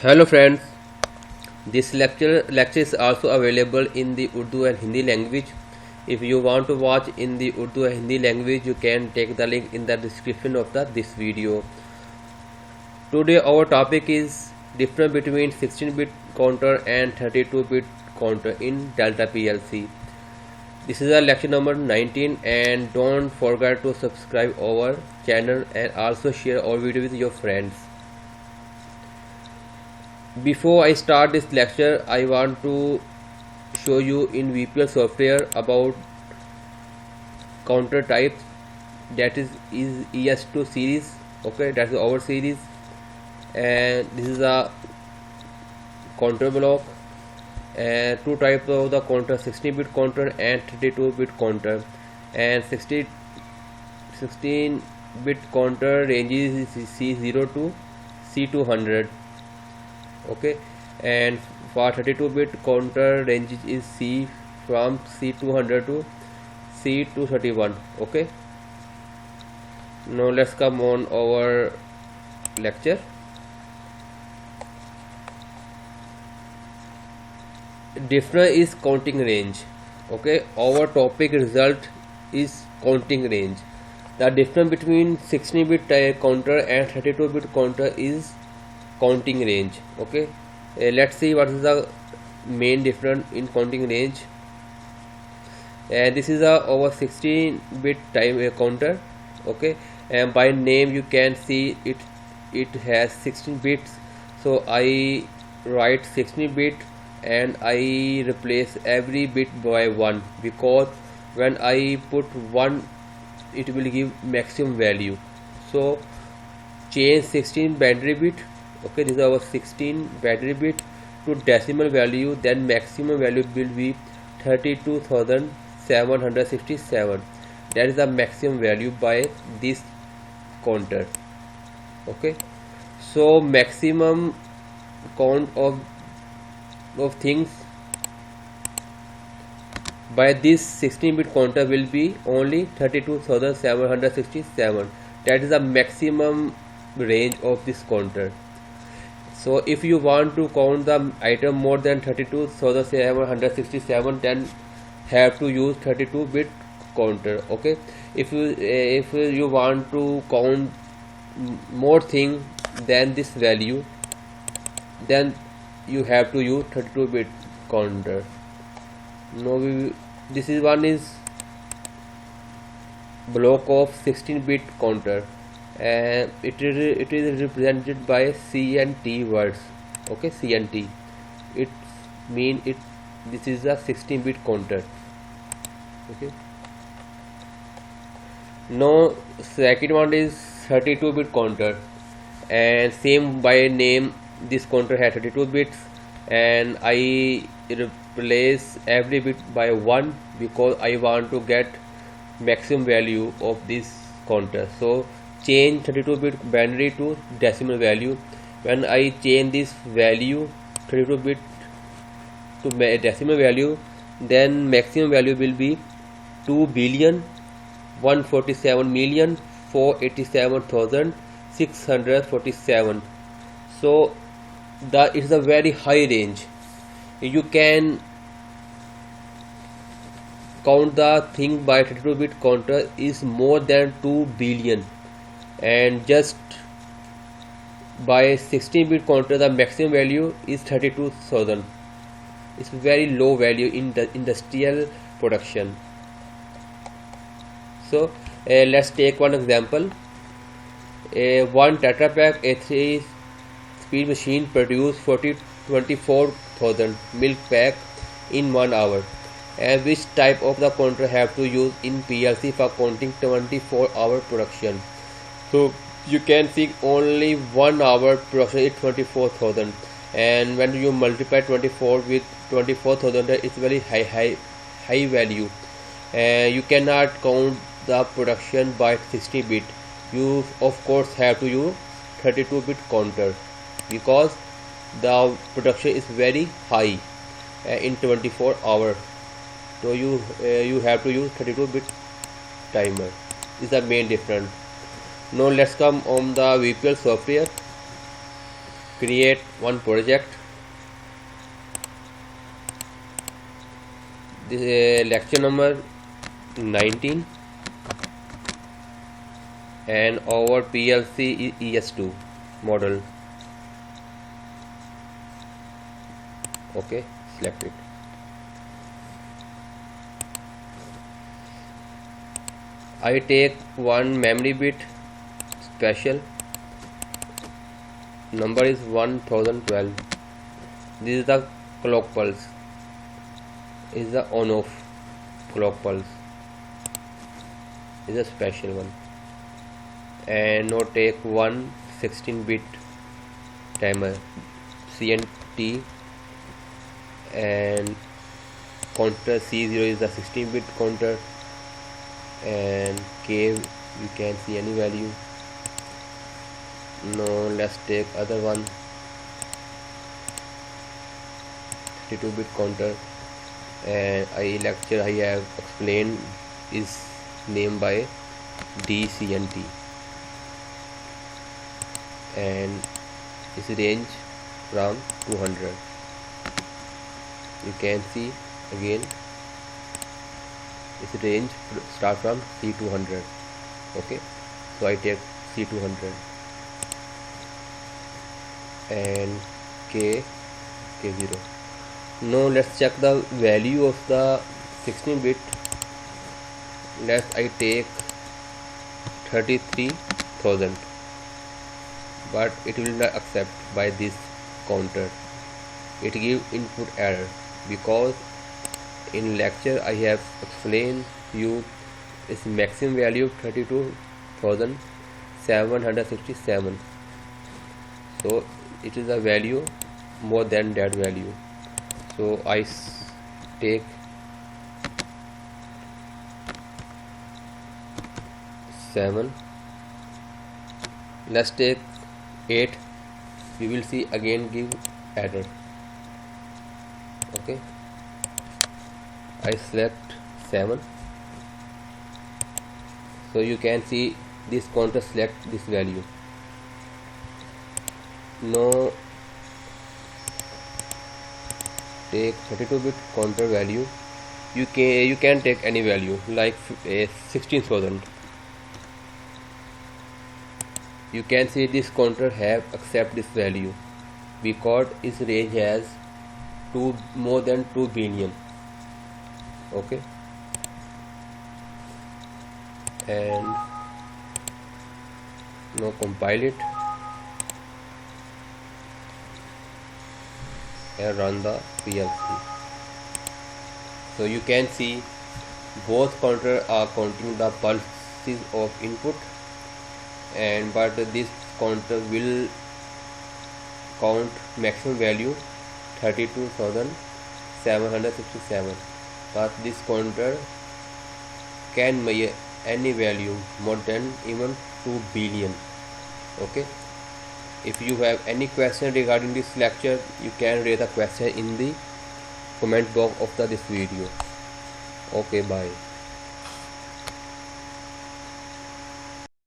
Hello friends, this lecture is also available in the Urdu and Hindi language. If you want to watch in the Urdu and Hindi language, you can take the link in the description of this video. Today our topic is difference between 16-bit counter and 32-bit counter in Delta PLC. This is our lecture number 19, and don't forget to subscribe our channel and also share our video with your friends. Before I start this lecture, I want to show you in VPL software about counter types. That is ES2 series. Okay, that's our series, and this is a counter block. And two types of the counter: 16-bit counter and 32-bit counter. And 16-bit counter ranges is C0 to C200. Okay, and for 32-bit counter range is C from C200 to C231. Okay, now let's come on our lecture. Difference is counting range. Okay, our topic result is counting range. The difference between 16-bit counter and 32-bit counter is counting range. Okay, let's see what is the main difference in counting range. And this is our 16-bit counter. Okay, and by name you can see it has 16 bits, so I write 16-bit and I replace every bit by 1, because when I put 1 it will give maximum value. So change 16 binary bit. Okay, this is our 16 binary bit to decimal value, then maximum value will be 32,767. that is the maximum value by this counter. Okay, so maximum count of things by this 16-bit counter will be only 32,767. that is the maximum range of this counter. So if you want to count the item more than 32,767, then have to use 32-bit counter. Okay, if you want to count more thing than this value, then you have to use 32-bit counter. Now this is one is block of 16-bit counter, and it is represented by C and T words. Okay, C and T, it mean this is a 16-bit counter. Okay, now second one is 32-bit counter, and same by name, this counter has 32 bits, and I replace every bit by 1 because I want to get maximum value of this counter. So change 32-bit binary to decimal value. When I change this value 32-bit to decimal value, then maximum value will be 2,147,487,647. so it is a very high range. You can count the thing by 32-bit counter is more than 2 billion, and just by 16-bit counter the maximum value is 32,000. it's very low value in the industrial production. So let's take one example. One Tetra Pak A3 speed machine produce 24,000 milk pack in 1 hour. And which type of the counter have to use in PLC for counting 24-hour production? So you can see only 1 hour production is 24,000, and when you multiply 24 with 24,000, it's very high value. You cannot count the production by 60-bit. You of course have to use 32-bit counter because the production is very high in 24 hours. So you have to use 32-bit timer. Is the main difference. Now let's come on the VPL software. create one project. This is lecture number 19 and our PLC ES2 model. Okay, select it. I take one memory bit special, number is 1012. This is the clock pulse, is the on off clock pulse, is a special one. And now take one 16-bit timer CNT, and counter C0 is the 16-bit counter, and K you can see any value. Now let's take other one 32-bit counter, and I have explained is named by DCNT, and its range from 200. You can see again its range start from C200. Okay, so I take C200 and K0. Now let's check the value of the 16-bit. I take 33,000, but it will not accept by this counter. It gives input error because in lecture I have explained you its maximum value 32,767. So it is a value more than that value. So I take 7. Let's take 8. We will see again give error. Okay, I select 7. So you can see this counter select this value. Now take 32-bit counter value. You can take any value like 16,000. You can see this counter have accept this value because its range has more than 2 billion. Okay, and now compile it and run the PLC. So you can see both counter are counting the pulses of input, but this counter will count maximum value 32,767, but this counter can measure any value more than even 2 billion. Okay, if you have any question regarding this lecture, you can raise a question in the comment box of this video. Okay, bye.